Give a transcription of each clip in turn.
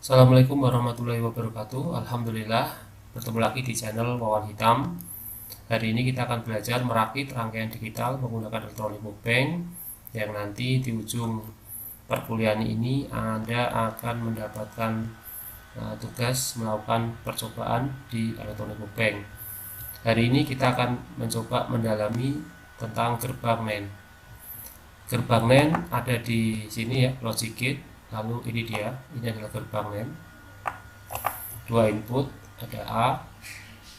Assalamualaikum warahmatullahi wabarakatuh. Alhamdulillah, bertemu lagi di channel Wawan Hitam. Hari ini kita akan belajar merakit rangkaian digital menggunakan elektronik bookbank, yang nanti di ujung perkuliahan ini Anda akan mendapatkan tugas melakukan percobaan di elektronik bookbank. Hari ini kita akan mencoba mendalami tentang gerbang NAND. Gerbang NAND ada di sini ya, logic gate. Lalu ini adalah gerbang NAND. Dua input, ada A,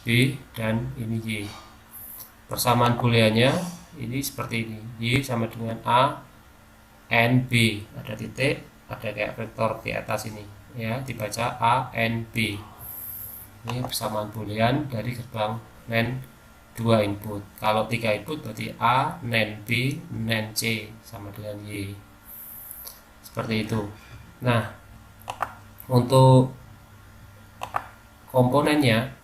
B, dan ini Y. Persamaan booleannya ini seperti ini, Y sama dengan A, N, B. Ada titik, ada kayak vektor di atas ini, ya, dibaca A, N, B. Ini persamaan boolean dari gerbang NAND dua input. Kalau tiga input berarti A, NAND B, NAND C sama dengan Y. Seperti itu. Nah, untuk komponennya,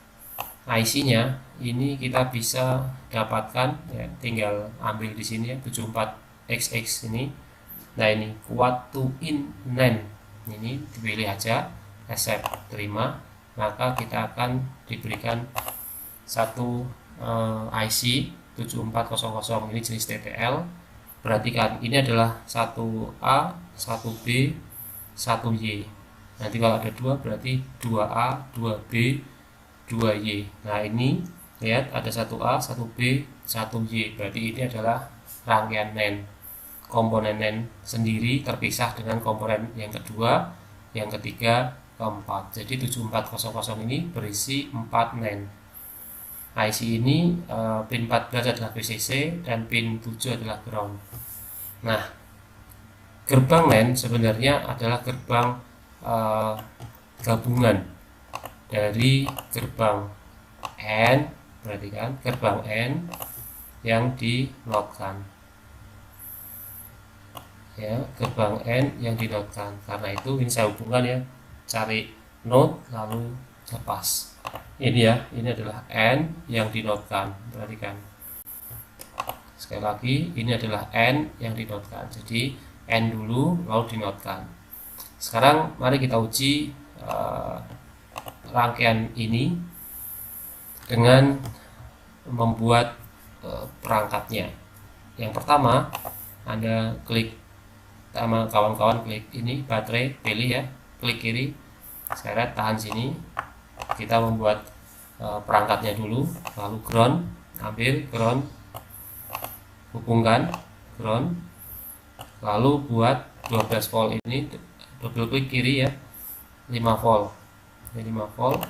IC-nya ini kita bisa dapatkan ya, tinggal ambil di sini ya, 74XX ini. Nah, ini kuat to in NAND. Ini dipilih aja, accept, terima, maka kita akan diberikan satu IC 7400 ini jenis TTL. Perhatikan, ini adalah 1A, 1B, 1Y. Nanti kalau ada dua berarti 2A, 2B, 2Y. Nah, ini lihat ada 1A, 1B, 1Y. Berarti ini adalah rangkaian NAND. Komponen NAND sendiri terpisah dengan komponen yang kedua, yang ketiga, keempat. Jadi 7400 ini berisi 4 NAND. IC ini pin 14 adalah VCC dan pin 7 adalah ground. Nah, gerbang NAND sebenarnya adalah gerbang gabungan dari gerbang N, perhatikan, gerbang N yang dinotkan, ya, gerbang N yang dinotkan. Karena itu ini saya hubungkan ya, cari not lalu lepas. Ini ya, ini adalah N yang dinotkan, perhatikan. Sekali lagi, ini adalah N yang dinotkan. Jadi N dulu lalu dinotkan. Sekarang mari kita uji rangkaian ini dengan membuat perangkatnya. Yang pertama, Anda klik sama kawan-kawan, klik ini baterai, pilih ya, klik kiri, seret, tahan sini. Kita membuat perangkatnya dulu, lalu ground, ambil ground, hubungkan ground, lalu buat 12 volt ini, double klik kiri ya, 5 volt, ini 5 volt.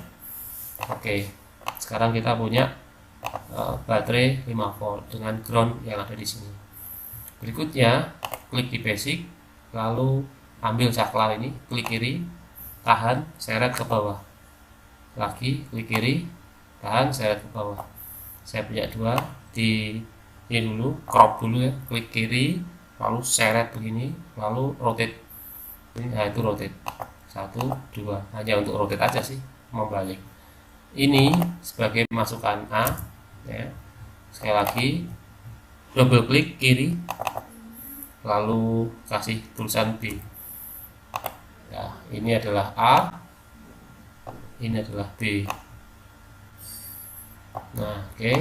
Oke, sekarang kita punya baterai 5 volt dengan ground yang ada di sini. Berikutnya klik di basic, lalu ambil saklar ini, klik kiri, tahan, seret ke bawah, lagi klik kiri, tahan, seret ke bawah. Saya punya dua, di ini dulu, crop dulu ya, klik kiri, lalu seret begini, lalu rotate. Nah, itu rotate 1, 2, hanya untuk rotate aja sih, membalik. Ini sebagai masukan A ya. Sekali lagi double klik kiri, lalu kasih tulisan B ya. Ini adalah A, ini adalah B. Nah, oke.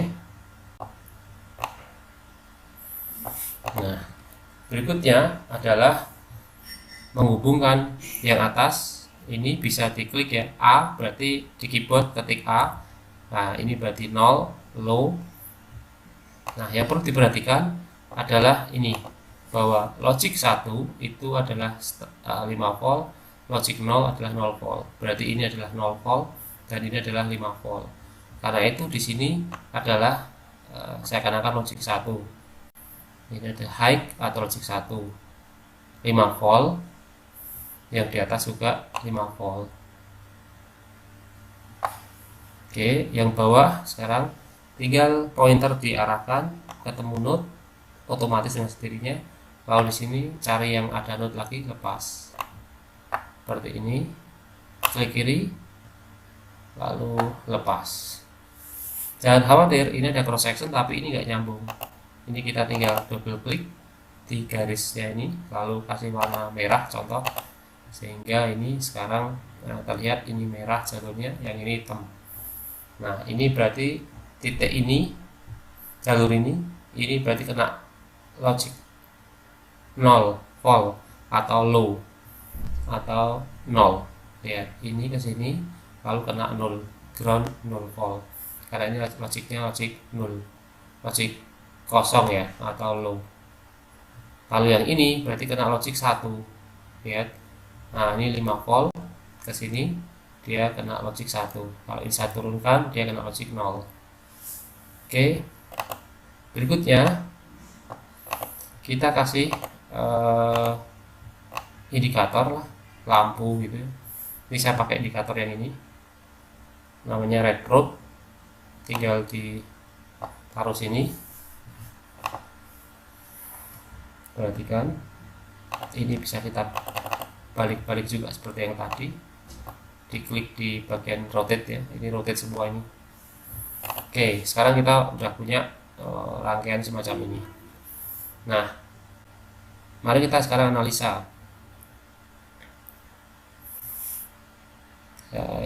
Nah, berikutnya adalah menghubungkan yang atas. Ini bisa diklik ya, A berarti di keyboard ketik A. Nah, ini berarti 0, low. Nah, yang perlu diperhatikan adalah ini, bahwa logic 1 itu adalah 5 volt, logic 0 adalah 0 volt. Berarti ini adalah 0 volt dan ini adalah 5 volt. Karena itu di sini adalah saya kenakan logic 1. Ini ada high atau logic 1, 5 volt, yang di atas juga 5 volt. Oke, yang bawah sekarang tinggal pointer diarahkan ketemu node otomatis dengan sendirinya. Lalu di sini cari yang ada node lagi, lepas. Seperti ini, klik kiri, lalu lepas. Jangan khawatir, ini ada cross section tapi ini nggak nyambung. Ini kita tinggal double klik di garisnya ini, lalu kasih warna merah contoh, sehingga ini sekarang Nah, terlihat ini merah jalurnya, yang ini hitam. Nah, ini berarti titik ini, jalur ini berarti kena logic 0 volt atau low atau 0. Lihat, ini ke sini lalu kena 0, ground 0 volt. Karena ini logiknya logik 0, logik kosong ya, atau low. Lalu yang ini berarti kena logik 1. Lihat. Nah, ini 5 volt ke sini dia kena logik 1. Kalau ini saya turunkan dia kena logik 0. Oke. Berikutnya kita kasih indikator lah, lampu gitu. Ini saya pakai indikator yang ini. Namanya red probe. Tinggal ditaruh sini. Perhatikan. Ini bisa kita balik-balik juga seperti yang tadi. Diklik di bagian rotate ya, ini rotate semua ini. Oke, sekarang kita udah punya rangkaian semacam ini. Nah, mari kita sekarang analisa.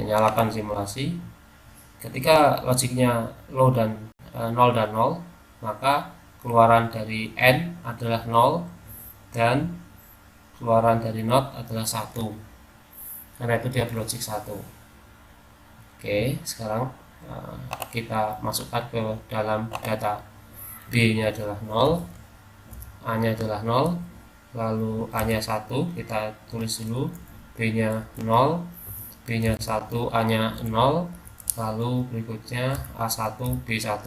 Nyalakan simulasi. Ketika logiknya low dan 0 dan 0, maka keluaran dari N adalah 0 dan keluaran dari not adalah 1. Karena itu dia berlogik 1. Oke, sekarang kita masukkan ke dalam data. B nya adalah 0, A nya adalah 0, lalu A nya 1, kita tulis dulu. B nya 0, B nya 1, A nya 0, lalu berikutnya A1, B1.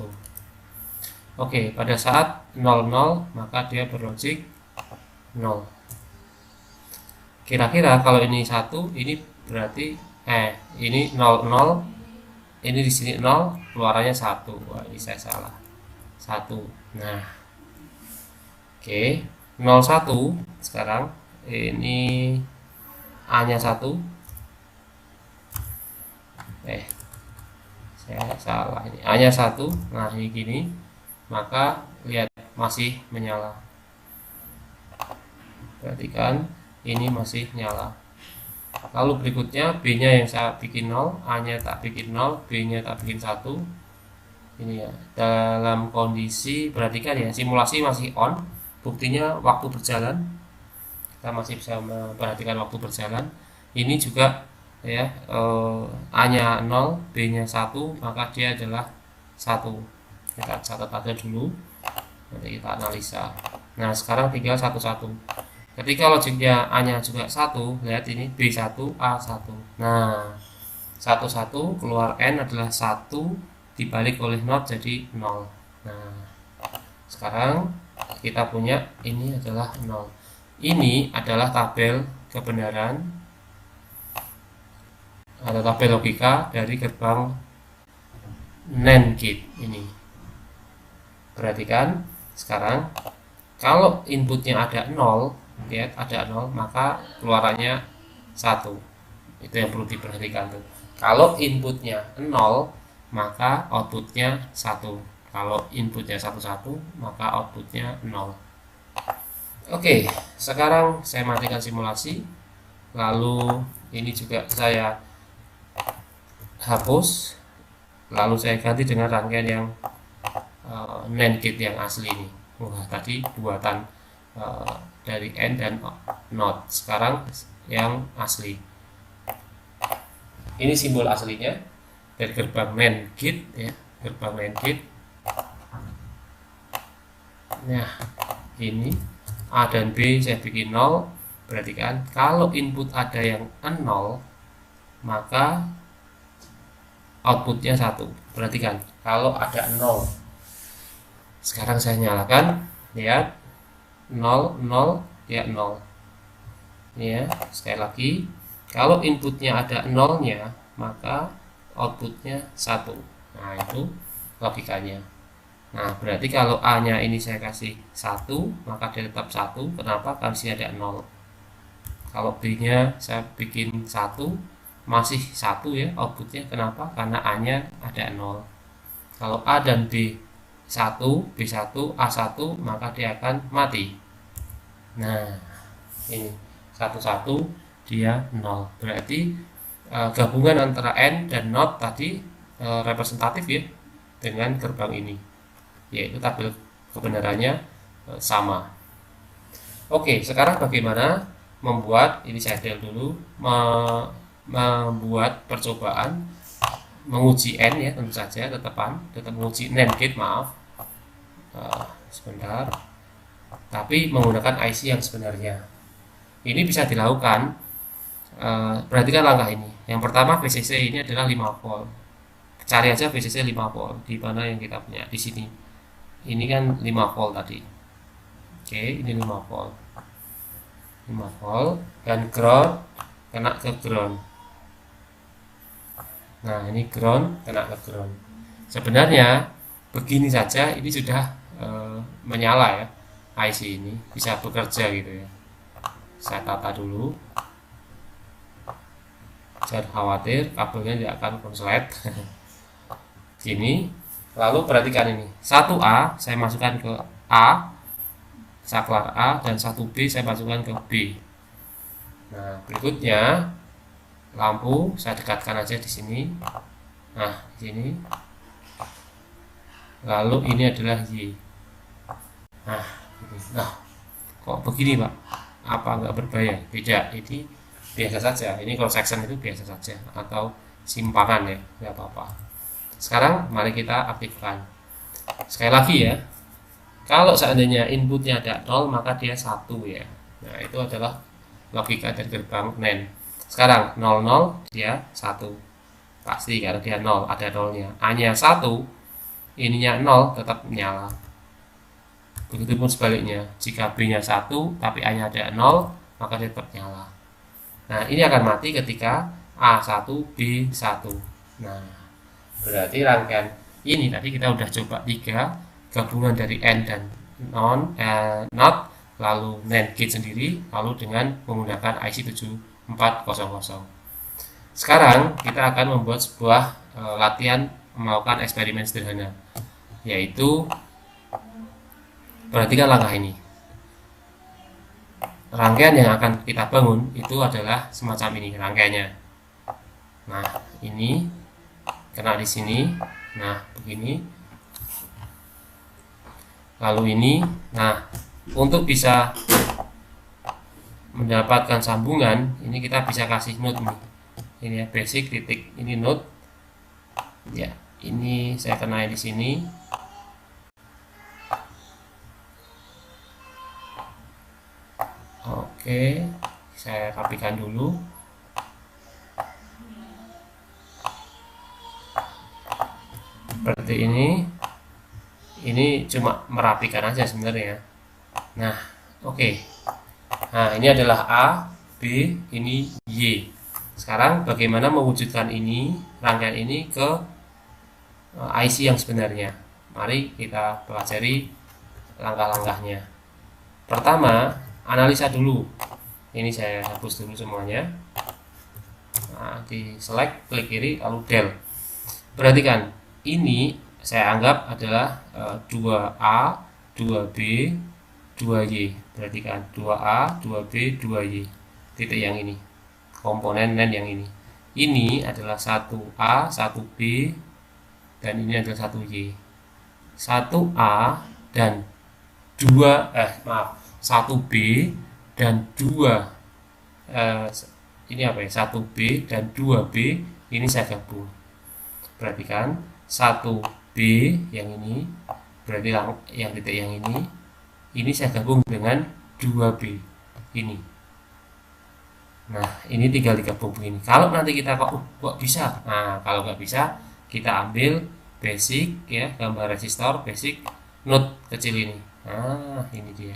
Oke, pada saat 00 maka dia berlogik 0. Kira-kira kalau ini 1, ini berarti ini 00, ini di sini 0, keluarannya 1. Wah, ini saya salah. 1. Nah. Oke, 01 sekarang ini A-nya 1. Saya salah, ini A-nya 1. Nah, ini gini. Maka lihat masih menyala. Perhatikan, ini masih nyala. Lalu berikutnya B-nya yang saya bikin 0, A-nya tak bikin 0, B-nya tak bikin 1. Ini ya, dalam kondisi, perhatikan ya, simulasi masih on. Buktinya waktu berjalan. Kita masih bisa memperhatikan waktu berjalan. Ini juga ya, A-nya 0, B-nya 1, maka dia adalah 1. Kita catat aja dulu. Nanti kita analisa. Nah, sekarang tinggal 1-1. Ketika logiknya A-nya juga 1, lihat ini B1, A1. Nah, 1-1 keluar N adalah 1 dibalik oleh not jadi 0. Nah, sekarang kita punya ini adalah 0. Ini adalah tabel kebenaran atau tabel logika dari gerbang NAND gate ini. Perhatikan, sekarang kalau inputnya ada 0, lihat ada 0, maka keluarannya 1. Itu yang perlu diperhatikan tuh. Kalau inputnya 0, maka outputnya 1. Kalau inputnya 1-1, maka outputnya 0. Oke, sekarang saya matikan simulasi. Lalu ini juga saya hapus. Lalu saya ganti dengan rangkaian yang NAND gate yang asli ini. Wah, tadi buatan dari N dan NOT. Sekarang yang asli. Ini simbol aslinya dari gerbang NAND gate ya, gerbang NAND gate. Nah, ini A dan B saya bikin 0. Perhatikan, kalau input ada yang 0, maka outputnya 1. Perhatikan, kalau ada 0. Sekarang saya nyalakan, lihat 0 0 ya 0. Ya, sekali lagi, kalau inputnya ada 0-nya, maka outputnya 1. Nah, itu logikanya. Nah, berarti kalau A-nya ini saya kasih 1, maka dia tetap 1. Kenapa? Karena sini ada 0. Kalau B-nya saya bikin 1, masih 1 ya outputnya. Kenapa? Karena A-nya ada 0. Kalau A dan B 1, B1, A1, maka dia akan mati. Nah, ini 1-1 dia 0. Berarti gabungan antara AND dan NOT tadi representatif ya dengan gerbang ini, yaitu tabel kebenarannya sama. Oke, sekarang bagaimana membuat ini, saya del dulu, membuat percobaan menguji N ya, tentu saja tetap menguji NAND gate, maaf, sebentar, tapi menggunakan IC yang sebenarnya. Ini bisa dilakukan. Perhatikan langkah ini. Yang pertama, VCC ini adalah 5 volt. Cari aja VCC 5 volt di mana yang kita punya di sini. Ini kan 5 volt tadi. Oke, ini 5 volt. 5 volt dan ground kena ke ground. Nah, ini ground kena ke ground. Sebenarnya begini saja ini sudah menyala ya. IC ini bisa bekerja gitu ya. Saya tata dulu. Jangan khawatir, kabelnya tidak akan konslet. Gini. Lalu perhatikan ini. 1A saya masukkan ke A, saklar A, dan 1B saya masukkan ke B. Nah, berikutnya lampu saya dekatkan aja di sini. Nah, di sini. Lalu ini adalah Y. Nah, ini. Nah, kok begini, Pak? Apa nggak berbahaya? Beda. Ini biasa saja. Ini cross section itu biasa saja, atau simpangan ya, nggak apa-apa. Sekarang mari kita aktifkan. Sekali lagi ya. Kalau seandainya inputnya ada 0, maka dia 1 ya. Nah, itu adalah logika dari gerbang NAND. Sekarang 00 dia 1. Pasti karena dia 0, ada 0-nya. A-nya 1, ininya 0 tetap nyala. Begitupun sebaliknya, jika B-nya 1 tapi A-nya ada 0, maka dia tetap nyala. Nah, ini akan mati ketika A1, B1. Nah, berarti rangkaian ini tadi kita udah coba 3 gabungan dari AND dan NOT, lalu NAND gate sendiri, lalu dengan menggunakan IC 7400. Sekarang kita akan membuat sebuah latihan melakukan eksperimen sederhana, yaitu perhatikan langkah ini. Rangkaian yang akan kita bangun itu adalah semacam ini rangkaiannya. Nah, ini kena di sini. Nah, begini. Lalu ini. Nah, untuk bisa mendapatkan sambungan, ini kita bisa kasih node nih. Ini ya, basic titik, ini node. Ya, ini saya kenai di sini. Oke, saya rapikan dulu. Seperti ini. Ini cuma merapikan aja sebenarnya. Nah, oke. Nah, ini adalah A, B, ini Y. Sekarang bagaimana mewujudkan ini, rangkaian ini ke IC yang sebenarnya. Mari kita pelajari langkah-langkahnya. Pertama, analisa dulu. Ini saya hapus dulu semuanya. Nah, di select, klik kiri, lalu del. Perhatikan, ini saya anggap adalah 2A, 2B, 2Y. Perhatikan, 2A, 2B, 2Y. Titik yang ini. Komponen NAND yang ini. Ini adalah 1A, 1B, dan ini adalah 1Y. 1A dan 1B dan 2 ini apa ya, 1B dan 2B ini saya gabung. Perhatikan, 1B yang ini berarti yang titik yang ini saya gabung dengan 2B ini. Nah, ini tinggal digabung begini. Kalau nanti kita kok bisa, nah kalau nggak bisa kita ambil basic ya, gambar resistor basic node kecil ini. Nah, ini dia.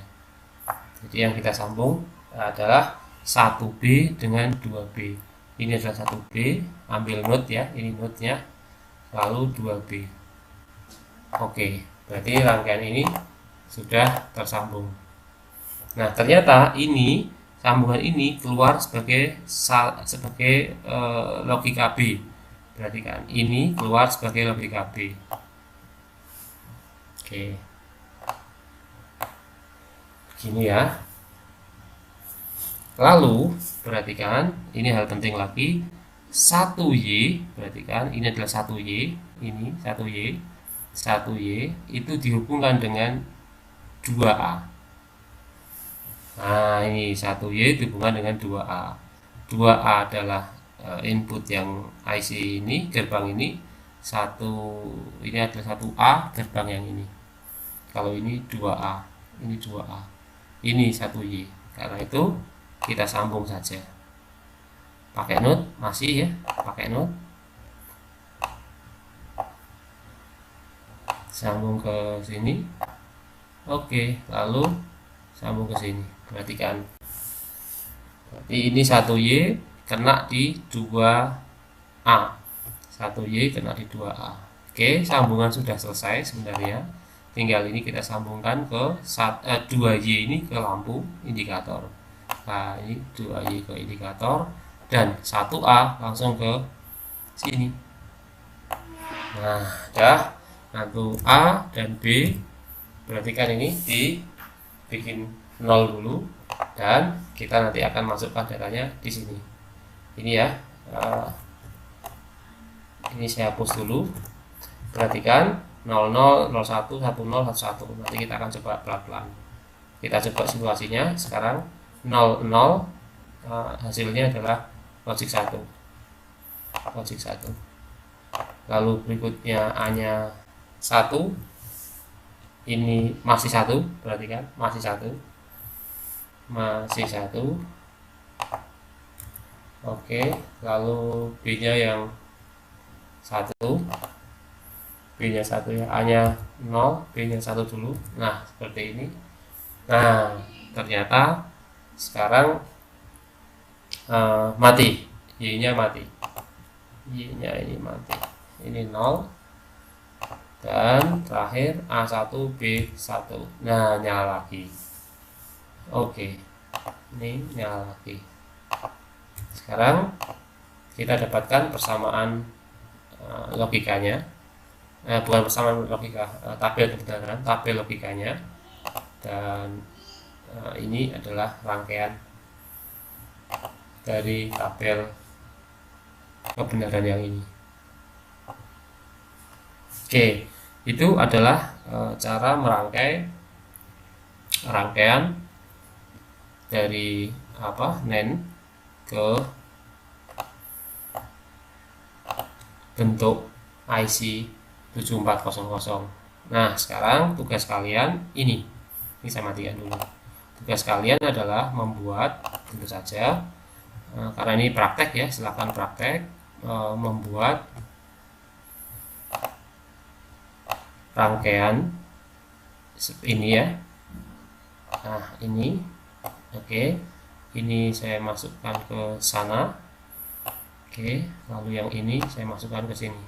Jadi yang kita sambung adalah 1B dengan 2B. Ini adalah 1B, ambil node ya, ini node-nya, lalu 2B. Oke, berarti rangkaian ini sudah tersambung. Nah, ternyata ini sambungan ini keluar sebagai logika B. Perhatikan, ini keluar sebagai logika B. Oke. Gini ya. Lalu perhatikan, ini hal penting lagi, 1Y, berarti kan ini adalah 1Y, ini 1Y, 1Y itu dihubungkan dengan 2A. Nah, ini 1Y dihubungkan dengan 2A. 2A adalah input yang IC ini, gerbang ini. Ini adalah 1A, gerbang yang ini. Kalau ini 2A, ini 2A. Ini 1Y. Karena itu kita sambung saja. Pakai node, masih ya, pakai node. Sambung ke sini. Oke, lalu sambung ke sini. Perhatikan. Berarti ini 1Y kena di 2A. 1Y kena di 2A. Oke, sambungan sudah selesai sebenarnya. Tinggal ini kita sambungkan ke 2Y ini ke lampu indikator. Nah, ini 2Y ke indikator dan 1A langsung ke sini. Nah, dah. Satu A dan B, berarti kan ini dibikin 0 dulu dan kita nanti akan masukkan datanya di sini. Ini ya, ini saya hapus dulu. Perhatikan 00, 01, 10, 11. Nanti kita akan coba pelan-pelan. Kita coba simulasinya sekarang. 00 hasilnya adalah logic 1. Logic 1. Lalu berikutnya A-nya 1, ini masih 1, berarti kan masih 1, masih 1. Oke, lalu B nya yang 1, B nya 1 ya, A nya 0, B nya 1 dulu. Nah, seperti ini. Nah, ternyata sekarang mati, Y nya mati, Y nya ini mati, ini 0. Dan terakhir A1 B1. Nah, nyala lagi. Oke, ini nyala lagi. Sekarang kita dapatkan persamaan logikanya. Bukan persamaan logika, tabel kebenaran, tabel logikanya. Dan ini adalah rangkaian dari tabel kebenaran yang ini. Oke, itu adalah cara merangkai rangkaian dari NAND ke bentuk IC 7400. Nah, sekarang tugas kalian ini saya matikan dulu. Tugas kalian adalah membuat, tentu saja karena ini praktek ya, silakan praktek membuat rangkaian ini ya. Nah, ini oke. Ini saya masukkan ke sana. Oke, lalu yang ini saya masukkan ke sini.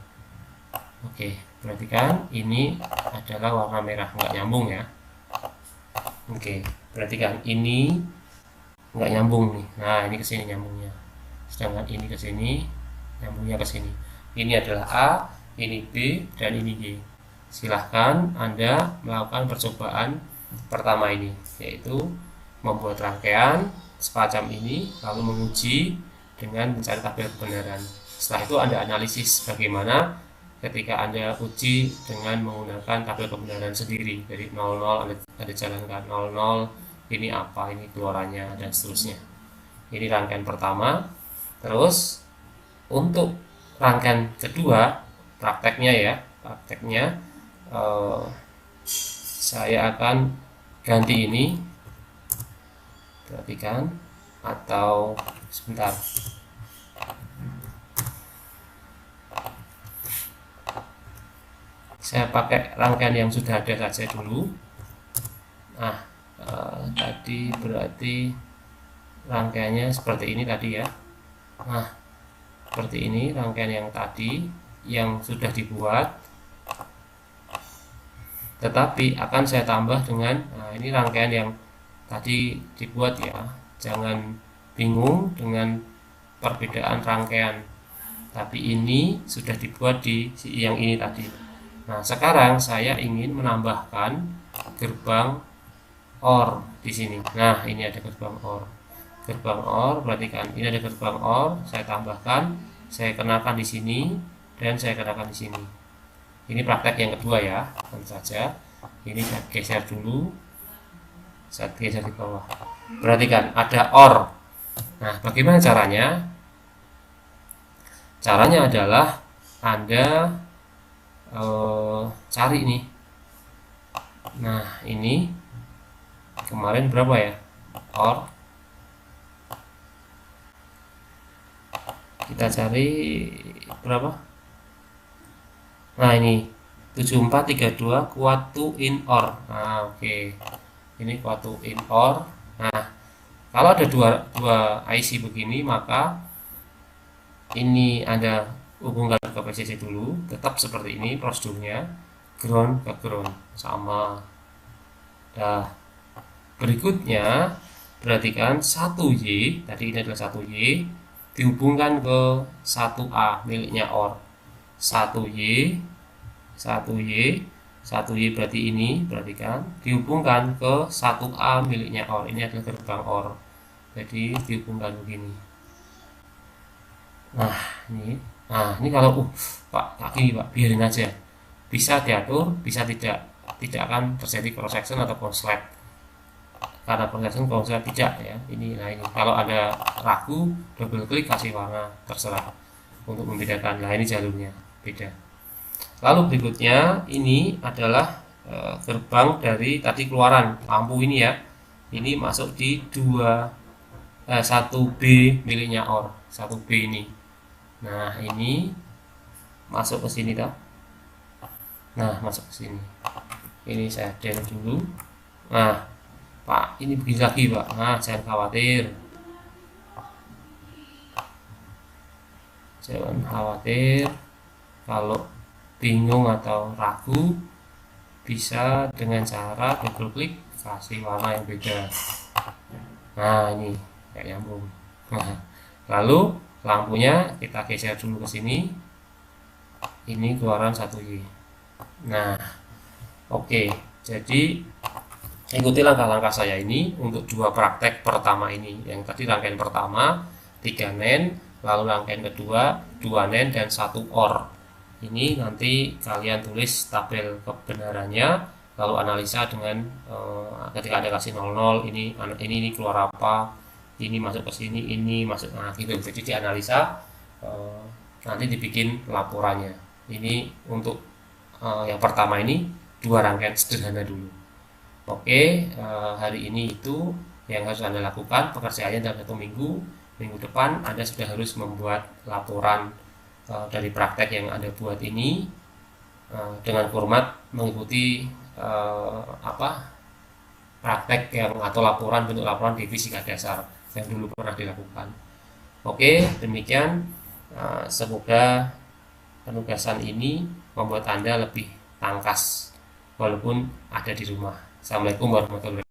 Oke, perhatikan ini adalah warna merah, nggak nyambung ya. Oke, perhatikan ini nggak nyambung nih. Nah, ini ke sini nyambungnya. Sedangkan ini ke sini nyambungnya ke sini. Ini adalah A, ini B, dan ini Y. Silahkan Anda melakukan percobaan pertama ini, yaitu membuat rangkaian semacam ini, lalu menguji dengan mencari tabel kebenaran. Setelah itu Anda analisis bagaimana ketika Anda uji dengan menggunakan tabel kebenaran sendiri. Dari 00 Anda jalankan 00, ini apa, ini keluarannya, dan seterusnya. Ini rangkaian pertama. Terus untuk rangkaian kedua, prakteknya ya, saya akan ganti ini, perhatikan, atau sebentar, saya pakai rangkaian yang sudah ada saja dulu. Nah, tadi berarti rangkaiannya seperti ini tadi ya. Nah, seperti ini rangkaian yang tadi yang sudah dibuat, tetapi akan saya tambah dengan ini rangkaian yang tadi dibuat ya. Jangan bingung dengan perbedaan rangkaian, tapi ini sudah dibuat di yang ini tadi. Nah, sekarang saya ingin menambahkan gerbang OR di sini. Nah, ini ada gerbang OR. Gerbang OR, perhatikan, ini ada gerbang OR, saya tambahkan saya kenakan di sini dan saya kenakan di sini. Ini praktek yang kedua ya, tentu saja. Ini saya geser dulu, saya geser di bawah. Perhatikan ada OR. Nah, bagaimana caranya? Caranya adalah Anda cari nih. Nah, ini kemarin berapa ya? OR. Kita cari berapa? Nah, ini 7432 kuat to in OR. Nah, oke. Ini kuat to in OR. Nah, kalau ada dua IC begini, maka ini Anda hubungkan ke PCC dulu, tetap seperti ini prosedurnya, ground ke ground sama. Nah, berikutnya perhatikan 1Y, tadi ini adalah 1Y dihubungkan ke 1A miliknya OR. 1Y 1Y berarti ini, perhatikan, dihubungkan ke 1A miliknya OR. Ini adalah gerbang OR, jadi dihubungkan begini. Nah, ini kalau Pak, kaki Pak, biarin aja. Bisa diatur, bisa tidak akan terjadi cross section atau konslet. Karena cross section konslet tidak ya. Ini kalau ada ragu, double klik kasih warna, terserah untuk membedakan. Nah, ini jalurnya beda. Lalu berikutnya ini adalah gerbang dari tadi keluaran lampu ini ya. Ini masuk di 1B miliknya OR, 1B ini. Nah, ini masuk ke sini tak? Nah, masuk ke sini. Ini saya delete dulu. Nah, Pak, ini begini lagi, Pak. Nah, jangan khawatir. Jangan khawatir. Kalau bingung atau ragu, bisa dengan cara double klik kasih warna yang beda. Nah, ini kayak nyambung. Nah, lalu lampunya kita geser dulu ke sini. Ini keluaran 1Y. Nah, oke. Jadi ikuti langkah-langkah saya ini untuk dua praktek pertama ini. Yang tadi rangkaian pertama 3 NaN, lalu rangkaian kedua 2 NaN dan 1 OR. Ini nanti kalian tulis tabel kebenarannya, lalu analisa dengan ketika Anda kasih 00, ini keluar apa, ini masuk ke sini, ini masuk, nah gitu. Jadi dianalisa, nanti dibikin laporannya. Ini untuk yang pertama ini dua rangkaian sederhana dulu. Oke, hari ini itu yang harus Anda lakukan. Pekerjaannya dalam 1 minggu. Minggu depan Anda sudah harus membuat laporan dari praktek yang Anda buat ini dengan format mengikuti praktek yang atau laporan, bentuk laporan di fisika dasar yang dulu pernah dilakukan. Oke, demikian. Semoga penugasan ini membuat Anda lebih tangkas walaupun ada di rumah. Assalamualaikum warahmatullahi wabarakatuh.